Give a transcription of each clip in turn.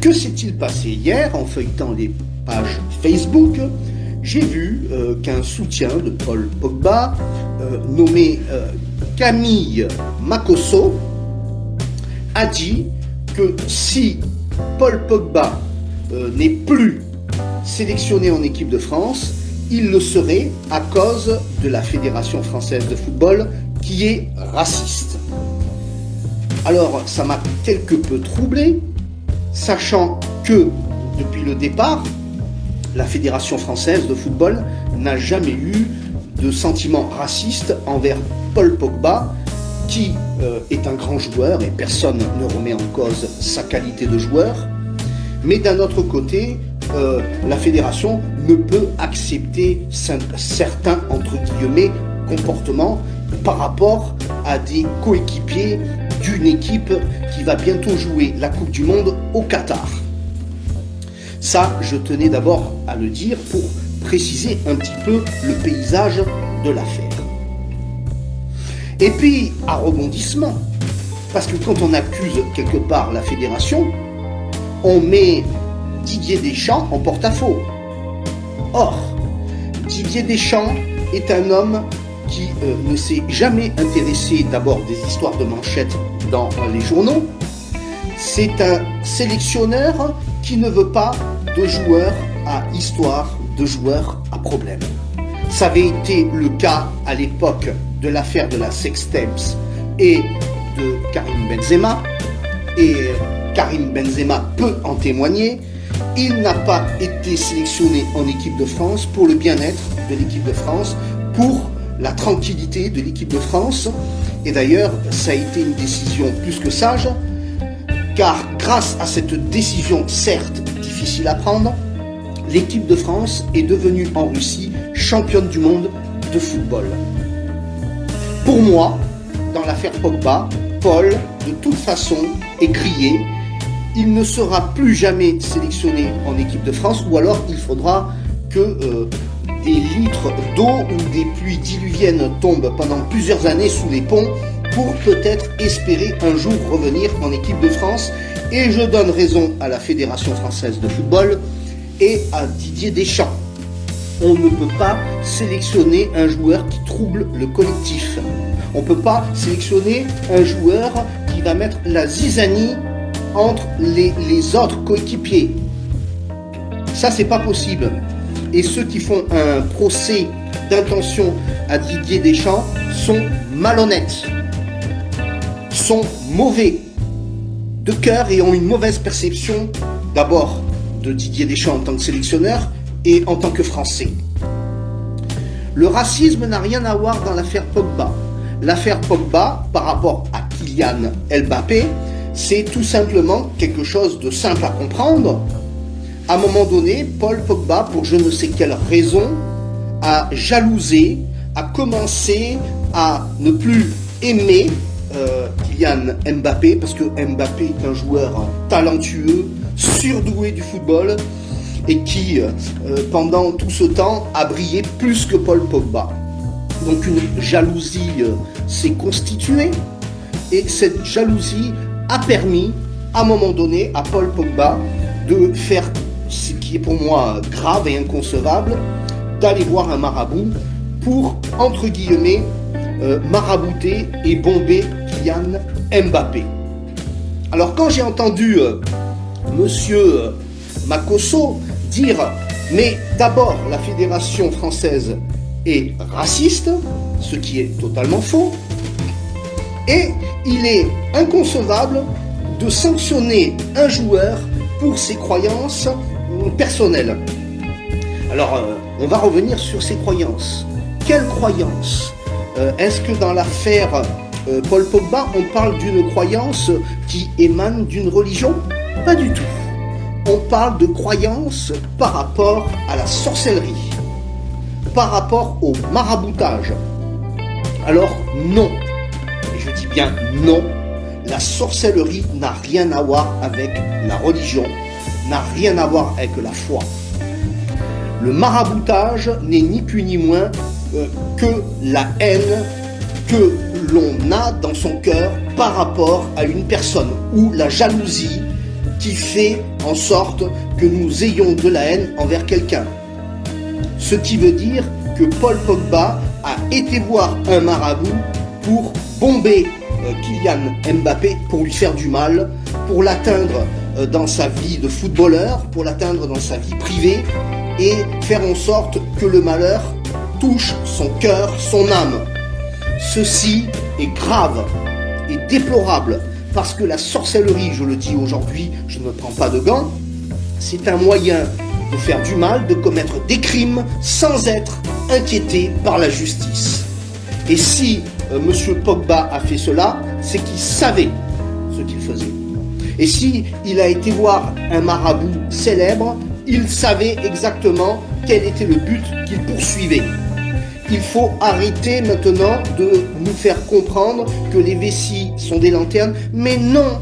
Que s'est-il passé hier en feuilletant les pages Facebook? J'ai vu qu'un soutien de Paul Pogba, nommé Camille Makosso, a dit que si Paul Pogba n'est plus sélectionné en équipe de France, il le serait à cause de la Fédération française de football qui est raciste. Alors ça m'a quelque peu troublé, sachant que depuis le départ, la Fédération française de football n'a jamais eu de sentiment raciste envers Paul Pogba, qui est un grand joueur et personne ne remet en cause sa qualité de joueur. Mais d'un autre côté, la fédération ne peut accepter certains, entre guillemets, comportements par rapport à des coéquipiers d'une équipe qui va bientôt jouer la Coupe du Monde au Qatar. Ça, je tenais d'abord à le dire pour préciser un petit peu le paysage de l'affaire. Et puis, à rebondissement, parce que quand on accuse quelque part la fédération, on met Didier Deschamps en porte-à-faux. Or, Didier Deschamps est un homme qui ne s'est jamais intéressé d'abord des histoires de manchettes dans les journaux. C'est un sélectionneur qui ne veut pas de joueurs à histoire, de joueurs à problème. Ça avait été le cas à l'époque de l'affaire de la sextapes et de Karim Benzema. Et Karim Benzema peut en témoigner. Il n'a pas été sélectionné en équipe de France pour le bien-être de l'équipe de France, pour la tranquillité de l'équipe de France. Et d'ailleurs, ça a été une décision plus que sage, car grâce à cette décision, certes difficile à prendre, l'équipe de France est devenue en Russie championne du monde de football. Pour moi, dans l'affaire Pogba, Paul, de toute façon, est grillé. Il ne sera plus jamais sélectionné en équipe de France, ou alors il faudra que des litres d'eau ou des pluies diluviennes tombent pendant plusieurs années sous les ponts pour peut-être espérer un jour revenir en équipe de France. Et je donne raison à la Fédération française de football et à Didier Deschamps. On ne peut pas sélectionner un joueur qui trouble le collectif. On ne peut pas sélectionner un joueur qui va mettre la zizanie entre les autres coéquipiers. Ça, c'est pas possible. Et ceux qui font un procès d'intention à Didier Deschamps sont malhonnêtes, sont mauvais de cœur et ont une mauvaise perception d'abord de Didier Deschamps en tant que sélectionneur et en tant que Français. Le racisme n'a rien à voir dans l'affaire Pogba. L'affaire Pogba, par rapport à Kylian Mbappé, c'est tout simplement quelque chose de simple à comprendre. À un moment donné, Paul Pogba, pour je ne sais quelle raison, a jalousé, a commencé à ne plus aimer Kylian Mbappé, parce que Mbappé est un joueur talentueux, surdoué du football, et qui, pendant tout ce temps, a brillé plus que Paul Pogba. Donc une jalousie s'est constituée, et cette jalousie a permis, à un moment donné, à Paul Pogba de faire ce qui est pour moi grave et inconcevable, d'aller voir un marabout pour, entre guillemets, marabouter et bomber Kylian Mbappé. Alors quand j'ai entendu monsieur Makosso dire « Mais d'abord, la Fédération française est raciste », ce qui est totalement faux, et il est inconcevable de sanctionner un joueur pour ses croyances personnelles. Alors, on va revenir sur ses croyances. Quelles croyances ? Est-ce que dans l'affaire Paul Pogba, on parle d'une croyance qui émane d'une religion ? Pas du tout. On parle de croyances par rapport à la sorcellerie, par rapport au maraboutage. Alors non, et je dis bien non, la sorcellerie n'a rien à voir avec la religion, n'a rien à voir avec la foi. Le maraboutage n'est ni plus ni moins que la haine que l'on a dans son cœur par rapport à une personne, ou la jalousie qui fait en sorte que nous ayons de la haine envers quelqu'un. Ce qui veut dire que Paul Pogba a été voir un marabout pour bomber Kylian Mbappé, pour lui faire du mal, pour l'atteindre dans sa vie de footballeur, pour l'atteindre dans sa vie privée et faire en sorte que le malheur touche son cœur, son âme. Ceci est grave et déplorable parce que la sorcellerie, je le dis aujourd'hui, je ne prends pas de gants, c'est un moyen de faire du mal, de commettre des crimes sans être inquiété par la justice. Et si M. Pogba a fait cela, c'est qu'il savait ce qu'il faisait. Et si il a été voir un marabout célèbre, il savait exactement quel était le but qu'il poursuivait. Il faut arrêter maintenant de nous faire comprendre que les vessies sont des lanternes, mais non.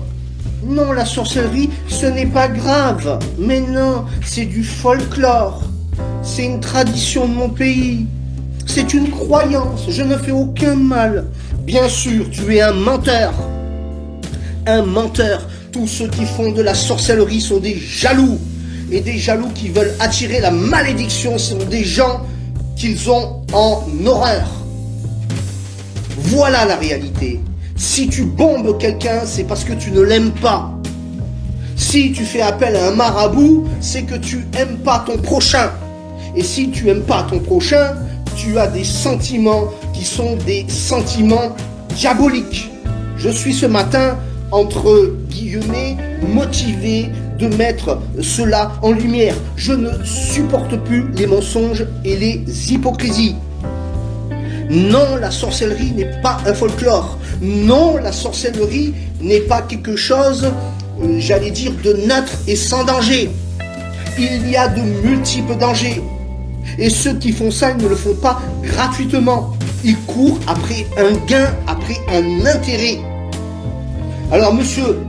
Non, la sorcellerie, ce n'est pas grave. Mais non, c'est du folklore. C'est une tradition de mon pays. C'est une croyance. Je ne fais aucun mal. Bien sûr, tu es un menteur. Un menteur. Tous ceux qui font de la sorcellerie sont des jaloux. Et des jaloux qui veulent attirer la malédiction sont des gens qu'ils ont en horreur. Voilà la réalité. Si tu bombes quelqu'un, c'est parce que tu ne l'aimes pas. Si tu fais appel à un marabout, c'est que tu n'aimes pas ton prochain. Et si tu n'aimes pas ton prochain, tu as des sentiments qui sont des sentiments diaboliques. Je suis ce matin, entre guillemets, motivé de mettre cela en lumière. Je ne supporte plus les mensonges et les hypocrisies. Non, la sorcellerie n'est pas un folklore. Non, la sorcellerie n'est pas quelque chose, j'allais dire, de neutre et sans danger. Il y a de multiples dangers. Et ceux qui font ça, ils ne le font pas gratuitement. Ils courent après un gain, après un intérêt. Alors, monsieur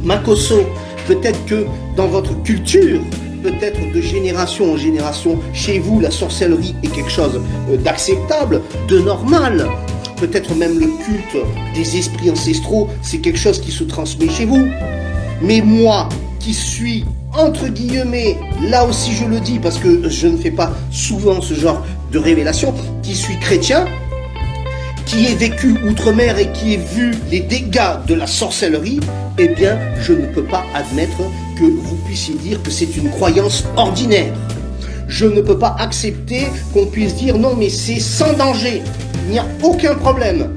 Makosso, peut-être que dans votre culture, peut-être de génération en génération, chez vous, la sorcellerie est quelque chose d'acceptable, de normal. Peut-être même le culte des esprits ancestraux, c'est quelque chose qui se transmet chez vous. Mais moi, qui suis, entre guillemets, là aussi je le dis, parce que je ne fais pas souvent ce genre de révélation, qui suis chrétien, qui ai vécu outre-mer et qui ai vu les dégâts de la sorcellerie, eh bien, je ne peux pas admettre que vous puissiez dire que c'est une croyance ordinaire. Je ne peux pas accepter qu'on puisse dire non, mais c'est sans danger. Il n'y a aucun problème.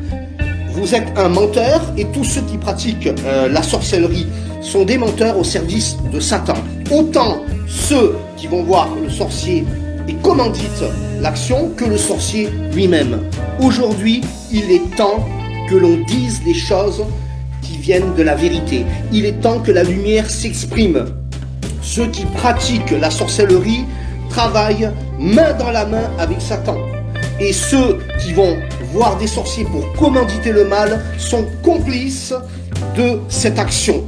Vous êtes un menteur et tous ceux qui pratiquent la sorcellerie sont des menteurs au service de Satan. Autant ceux qui vont voir le sorcier et commanditent l'action que le sorcier lui-même. Aujourd'hui, il est temps que l'on dise les choses qui viennent de la vérité. Il est temps que la lumière s'exprime. Ceux qui pratiquent la sorcellerie travaillent main dans la main avec Satan. Et ceux qui vont voir des sorciers pour commanditer le mal sont complices de cette action.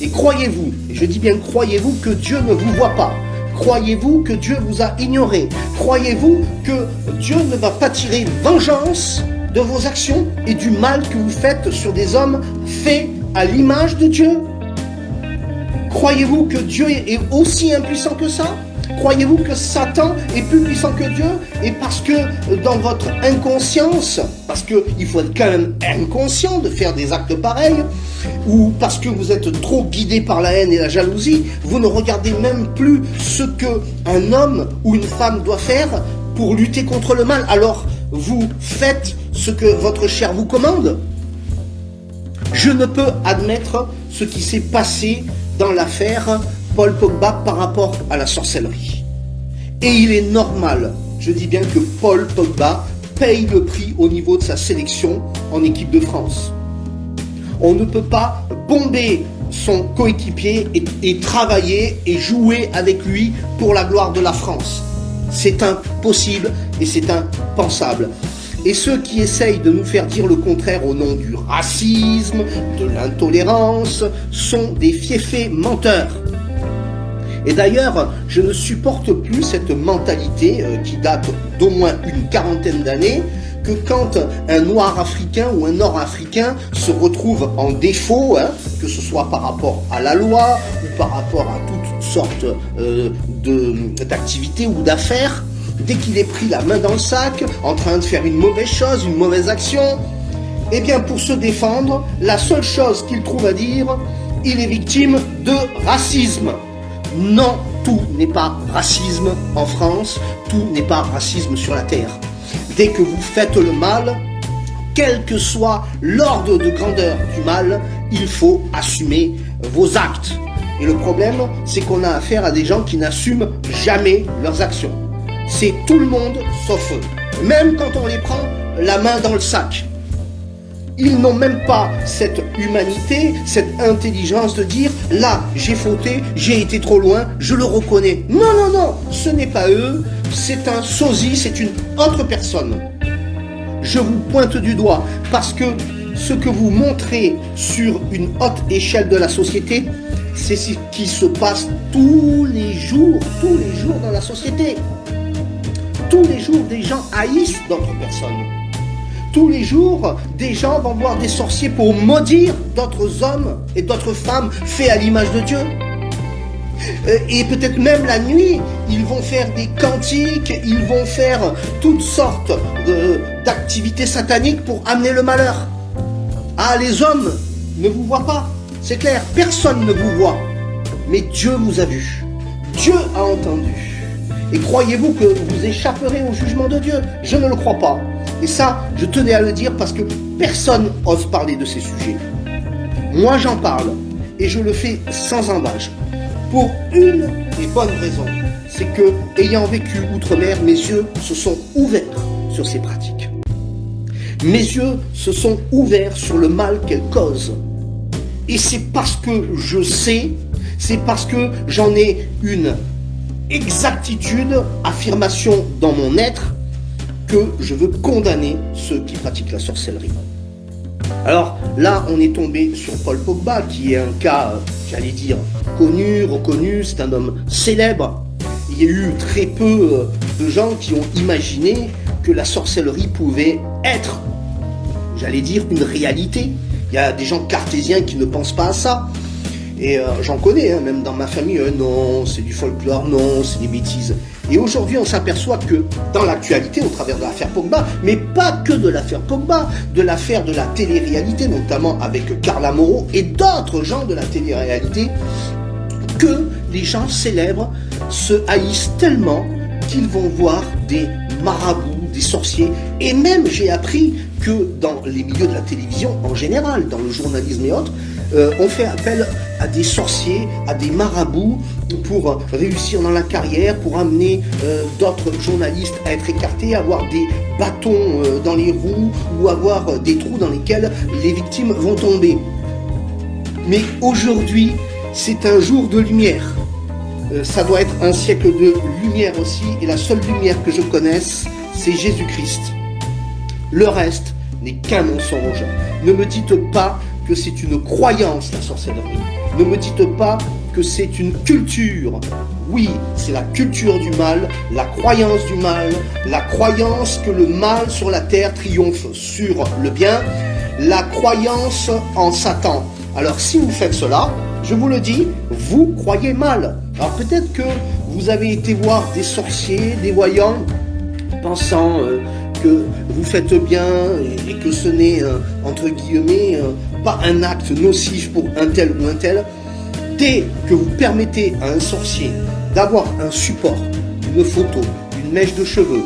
Et croyez-vous, et je dis bien croyez-vous, que Dieu ne vous voit pas. Croyez-vous que Dieu vous a ignoré. Croyez-vous que Dieu ne va pas tirer vengeance de vos actions et du mal que vous faites sur des hommes faits à l'image de Dieu. Croyez-vous que Dieu est aussi impuissant que ça? Croyez-vous que Satan est plus puissant que Dieu? Et parce que dans votre inconscience, parce qu'il faut être quand même inconscient de faire des actes pareils, ou parce que vous êtes trop guidé par la haine et la jalousie, vous ne regardez même plus ce qu'un homme ou une femme doit faire pour lutter contre le mal. Alors vous faites ce que votre chair vous commande. Je ne peux admettre ce qui s'est passé dans l'affaire Paul Pogba par rapport à la sorcellerie. Et il est normal, je dis bien que Paul Pogba paye le prix au niveau de sa sélection en équipe de France. On ne peut pas bomber son coéquipier et travailler et jouer avec lui pour la gloire de la France. C'est impossible et c'est impensable. Et ceux qui essayent de nous faire dire le contraire au nom du racisme, de l'intolérance, sont des fiefés menteurs. Et d'ailleurs, je ne supporte plus cette mentalité qui date d'au moins une quarantaine d'années, que quand un noir africain ou un nord-africain se retrouve en défaut, que ce soit par rapport à la loi ou par rapport à toutes sortes d'activités ou d'affaires, dès qu'il est pris la main dans le sac, en train de faire une mauvaise chose, une mauvaise action, eh bien pour se défendre, la seule chose qu'il trouve à dire, il est victime de racisme. Non, tout n'est pas racisme en France, tout n'est pas racisme sur la terre. Dès que vous faites le mal, quel que soit l'ordre de grandeur du mal, il faut assumer vos actes. Et le problème, c'est qu'on a affaire à des gens qui n'assument jamais leurs actions. C'est tout le monde sauf eux. Même quand on les prend la main dans le sac. Ils n'ont même pas cette humanité, cette intelligence de dire « là, j'ai fauté, j'ai été trop loin, je le reconnais ». Non, non, non, ce n'est pas eux, c'est un sosie, c'est une autre personne. Je vous pointe du doigt parce que ce que vous montrez sur une haute échelle de la société, c'est ce qui se passe tous les jours dans la société. Tous les jours, des gens haïssent d'autres personnes. Tous les jours, des gens vont voir des sorciers pour maudire d'autres hommes et d'autres femmes faits à l'image de Dieu. Et peut-être même la nuit, ils vont faire des cantiques, ils vont faire toutes sortes d'activités sataniques pour amener le malheur. Ah, les hommes ne vous voient pas, c'est clair, personne ne vous voit. Mais Dieu vous a vu, Dieu a entendu. Et croyez-vous que vous échapperez au jugement de Dieu? Je ne le crois pas. Et ça, je tenais à le dire parce que personne n'ose parler de ces sujets. Moi, j'en parle et je le fais sans embâche. Pour une et bonne raison, c'est que, ayant vécu outre-mer, mes yeux se sont ouverts sur ces pratiques. Mes yeux se sont ouverts sur le mal qu'elles causent. Et c'est parce que je sais, c'est parce que j'en ai une exactitude, affirmation dans mon être, que je veux condamner ceux qui pratiquent la sorcellerie. Alors là, on est tombé sur Paul Pogba, qui est un cas, j'allais dire, connu, reconnu, c'est un homme célèbre. Il y a eu très peu de gens qui ont imaginé que la sorcellerie pouvait être, j'allais dire, une réalité. Il y a des gens cartésiens qui ne pensent pas à ça. Et j'en connais, même dans ma famille, non, c'est du folklore, non, c'est des bêtises. Et aujourd'hui, on s'aperçoit que dans l'actualité, au travers de l'affaire Pogba, mais pas que de l'affaire Pogba, de l'affaire de la télé-réalité, notamment avec Carla Moreau et d'autres gens de la télé-réalité, que les gens célèbres se haïssent tellement qu'ils vont voir des marabouts, des sorciers. Et même, j'ai appris que dans les milieux de la télévision en général, dans le journalisme et autres, on fait appel à des sorciers, à des marabouts pour réussir dans la carrière, pour amener d'autres journalistes à être écartés, avoir des bâtons dans les roues ou avoir des trous dans lesquels les victimes vont tomber. Mais aujourd'hui, c'est un jour de lumière. Ça doit être un siècle de lumière aussi, et la seule lumière que je connaisse, c'est Jésus-Christ. Le reste n'est qu'un mensonge. Ne me dites pas que c'est une croyance, la sorcellerie. Ne me dites pas que c'est une culture. Oui, c'est la culture du mal, la croyance du mal, la croyance que le mal sur la terre triomphe sur le bien, la croyance en Satan. Alors si vous faites cela, je vous le dis, vous croyez mal. Alors peut-être que vous avez été voir des sorciers, des voyants, pensant que vous faites bien et que ce n'est, entre guillemets, pas un acte nocif pour un tel ou un tel. Dès que vous permettez à un sorcier d'avoir un support, une photo, une mèche de cheveux,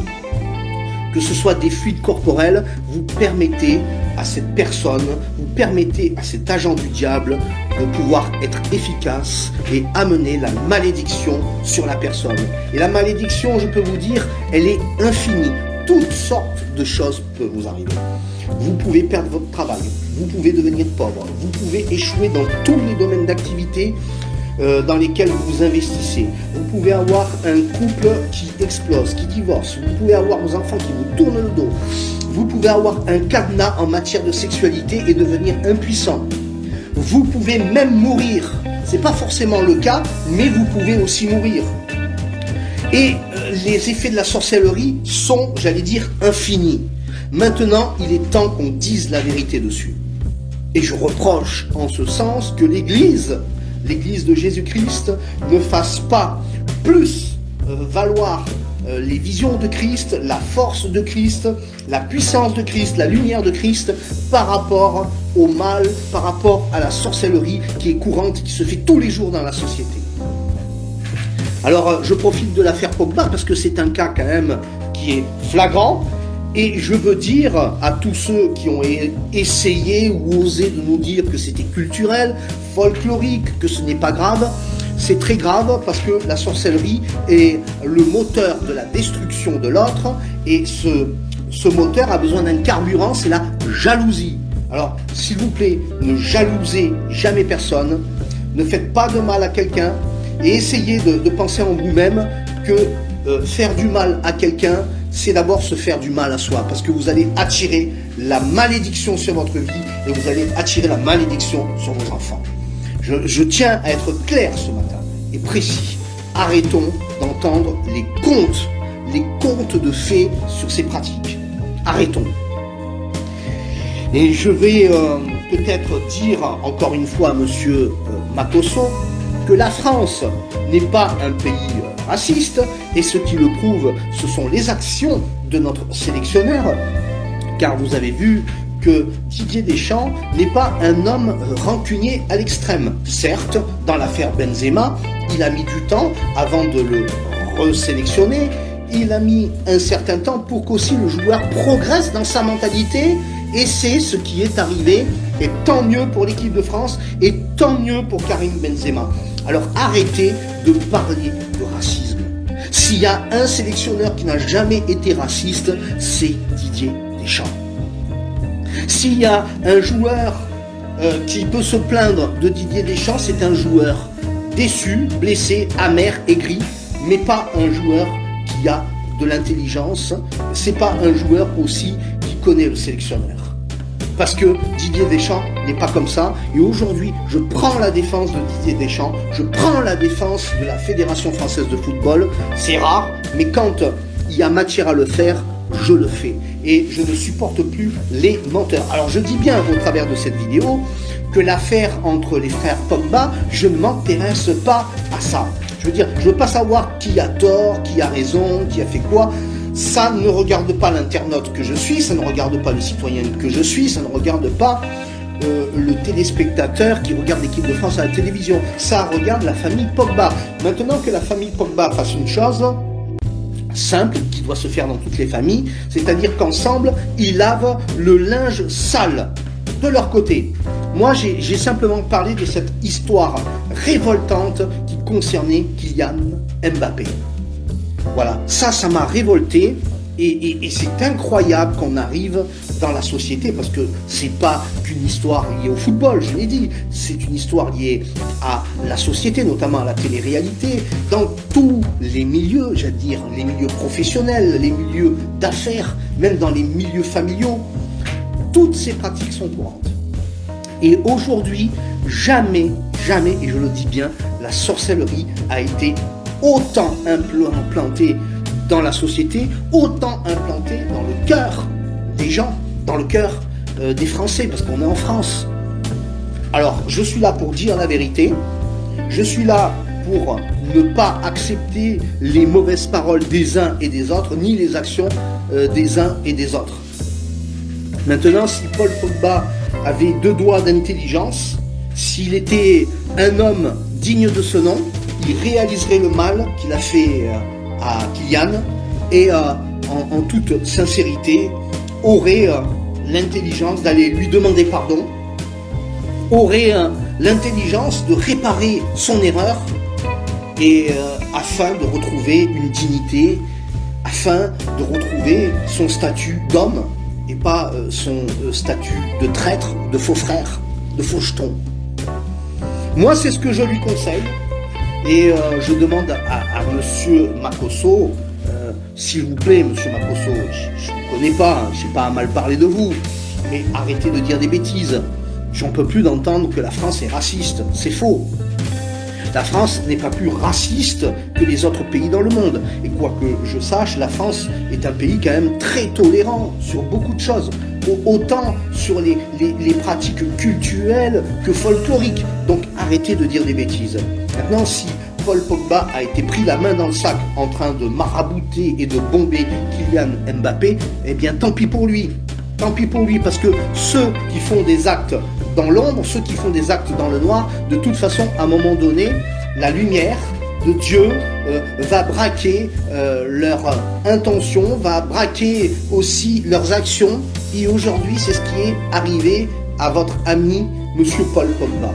que ce soit des fluides corporels, vous permettez à cette personne, vous permettez à cet agent du diable de pouvoir être efficace et amener la malédiction sur la personne. Et la malédiction, je peux vous dire, elle est infinie. Toutes sortes de choses peuvent vous arriver. Vous pouvez perdre votre travail, vous pouvez devenir pauvre, vous pouvez échouer dans tous les domaines d'activité dans lesquels vous vous investissez. Vous pouvez avoir un couple qui explose, qui divorce, vous pouvez avoir vos enfants qui vous tournent le dos, vous pouvez avoir un cadenas en matière de sexualité et devenir impuissant. Vous pouvez même mourir. C'est pas forcément le cas, mais vous pouvez aussi mourir. Et les effets de la sorcellerie sont, j'allais dire, infinis. Maintenant, il est temps qu'on dise la vérité dessus. Et je reproche en ce sens que l'Église de Jésus-Christ ne fasse pas plus valoir les visions de Christ, la force de Christ, la puissance de Christ, la lumière de Christ par rapport au mal, par rapport à la sorcellerie qui est courante, qui se fait tous les jours dans la société. Alors je profite de l'affaire Pogba parce que c'est un cas quand même qui est flagrant et je veux dire à tous ceux qui ont essayé ou osé de nous dire que c'était culturel, folklorique, que ce n'est pas grave. C'est très grave parce que la sorcellerie est le moteur de la destruction de l'autre et ce moteur a besoin d'un carburant, c'est la jalousie. Alors, s'il vous plaît, ne jalousez jamais personne, ne faites pas de mal à quelqu'un et essayez de penser en vous-même que faire du mal à quelqu'un, c'est d'abord se faire du mal à soi parce que vous allez attirer la malédiction sur votre vie et vous allez attirer la malédiction sur vos enfants. Je tiens à être clair ce matin et précis. Arrêtons d'entendre les contes de fées sur ces pratiques. Arrêtons. Et je vais peut-être dire encore une fois à monsieur Makosso que la France n'est pas un pays raciste et ce qui le prouve, ce sont les actions de notre sélectionneur, car vous avez vu que Didier Deschamps n'est pas un homme rancunier à l'extrême. Certes, dans l'affaire Benzema, il a mis du temps avant de le resélectionner, il a mis un certain temps pour qu'aussi le joueur progresse dans sa mentalité, et c'est ce qui est arrivé, et tant mieux pour l'équipe de France, et tant mieux pour Karim Benzema. Alors arrêtez de parler de racisme. S'il y a un sélectionneur qui n'a jamais été raciste, c'est Didier Deschamps. S'il y a un joueur qui peut se plaindre de Didier Deschamps, c'est un joueur déçu, blessé, amer, aigri, mais pas un joueur qui a de l'intelligence, c'est pas un joueur aussi qui connaît le sélectionneur. Parce que Didier Deschamps n'est pas comme ça, et aujourd'hui, je prends la défense de Didier Deschamps, je prends la défense de la Fédération Française de Football, c'est rare, mais quand il y a matière à le faire, je le fais. Et je ne supporte plus les menteurs. Alors je dis bien au travers de cette vidéo que l'affaire entre les frères Pogba, je ne m'intéresse pas à ça. Je veux dire, je ne veux pas savoir qui a tort, qui a raison, qui a fait quoi. Ça ne regarde pas l'internaute que je suis, ça ne regarde pas le citoyen que je suis, ça ne regarde pas le téléspectateur qui regarde l'équipe de France à la télévision. Ça regarde la famille Pogba. Maintenant que la famille Pogba fasse une chose simple, qui doit se faire dans toutes les familles, c'est-à-dire qu'ensemble, ils lavent le linge sale de leur côté. Moi, j'ai simplement parlé de cette histoire révoltante qui concernait Kylian Mbappé. Voilà, ça m'a révolté et c'est incroyable qu'on arrive dans la société parce que c'est pas qu'une histoire liée au football, je l'ai dit, c'est une histoire liée à la société, notamment à la télé-réalité, dans tous les milieux, j'allais dire, les milieux professionnels, les milieux d'affaires, même dans les milieux familiaux, toutes ces pratiques sont courantes. Et aujourd'hui, jamais, et je le dis bien, la sorcellerie a été autant implantée dans la société, autant implantée dans le cœur des gens, dans le cœur des Français, parce qu'on est en France. Alors, je suis là pour dire la vérité, je suis là pour ne pas accepter les mauvaises paroles des uns et des autres, ni les actions des uns et des autres. Maintenant, si Paul Pogba avait 2 doigts d'intelligence, s'il était un homme digne de ce nom, il réaliserait le mal qu'il a fait à Kylian et en toute sincérité aurait l'intelligence d'aller lui demander pardon, aurait l'intelligence de réparer son erreur et afin de retrouver une dignité, afin de retrouver son statut d'homme et pas son statut de traître, de faux frère, de faux jeton. Moi, c'est ce que je lui conseille. Et je demande à monsieur Makosso, s'il vous plaît, monsieur Makosso, je ne vous connais pas, hein, je n'ai pas à mal parler de vous, mais arrêtez de dire des bêtises. J'en peux plus d'entendre que la France est raciste, c'est faux. La France n'est pas plus raciste que les autres pays dans le monde. Et quoi que je sache, la France est un pays quand même très tolérant sur beaucoup de choses. Autant sur les pratiques culturelles que folkloriques. Donc arrêtez de dire des bêtises. Maintenant, si Paul Pogba a été pris la main dans le sac en train de marabouter et de bomber Kylian Mbappé, eh bien tant pis pour lui. Tant pis pour lui, parce que ceux qui font des actes dans l'ombre, ceux qui font des actes dans le noir, de toute façon, à un moment donné, la lumière de Dieu va braquer leur intention, va braquer aussi leurs actions. Et aujourd'hui, c'est ce qui est arrivé à votre ami, Monsieur Paul Pogba.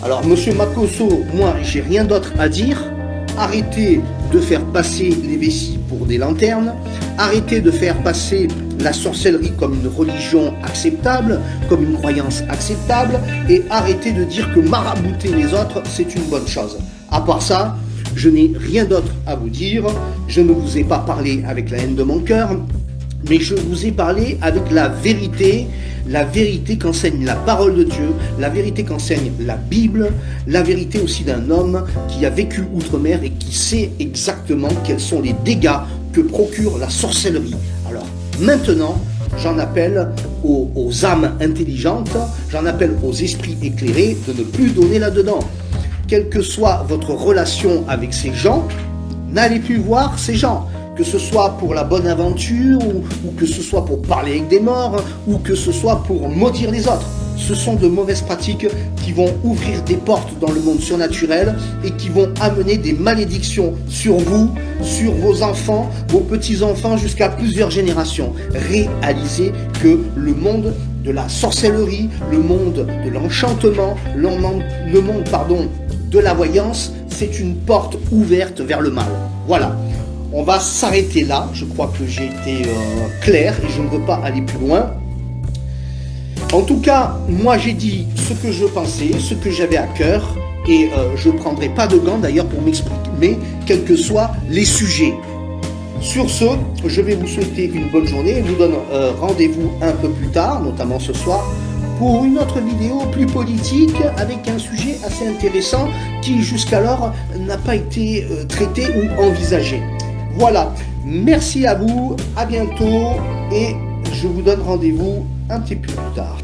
Alors, Monsieur Makosso, moi, j'ai rien d'autre à dire. Arrêtez de faire passer les vessies pour des lanternes. Arrêtez de faire passer la sorcellerie comme une religion acceptable, comme une croyance acceptable. Et arrêtez de dire que marabouter les autres, c'est une bonne chose. À part ça, je n'ai rien d'autre à vous dire. Je ne vous ai pas parlé avec la haine de mon cœur, mais je vous ai parlé avec la vérité qu'enseigne la parole de Dieu, la vérité qu'enseigne la Bible, la vérité aussi d'un homme qui a vécu outre-mer et qui sait exactement quels sont les dégâts que procure la sorcellerie. Alors maintenant, j'en appelle aux âmes intelligentes, j'en appelle aux esprits éclairés de ne plus donner là-dedans. Quelle que soit votre relation avec ces gens, n'allez plus voir ces gens. Que ce soit pour la bonne aventure, ou que ce soit pour parler avec des morts, ou que ce soit pour maudire les autres. Ce sont de mauvaises pratiques qui vont ouvrir des portes dans le monde surnaturel et qui vont amener des malédictions sur vous, sur vos enfants, vos petits-enfants, jusqu'à plusieurs générations. Réalisez que le monde de la sorcellerie, le monde de l'enchantement, le monde de la voyance, c'est une porte ouverte vers le mal. Voilà. On va s'arrêter là. Je crois que j'ai été clair et je ne veux pas aller plus loin. En tout cas, moi j'ai dit ce que je pensais, ce que j'avais à cœur, et je ne prendrai pas de gants d'ailleurs pour m'exprimer, quels que soient les sujets. Sur ce, je vais vous souhaiter une bonne journée et vous donne rendez-vous un peu plus tard, notamment ce soir, pour une autre vidéo plus politique avec un sujet assez intéressant qui jusqu'alors n'a pas été traité ou envisagé. Voilà, merci à vous, à bientôt et je vous donne rendez-vous un petit peu plus tard.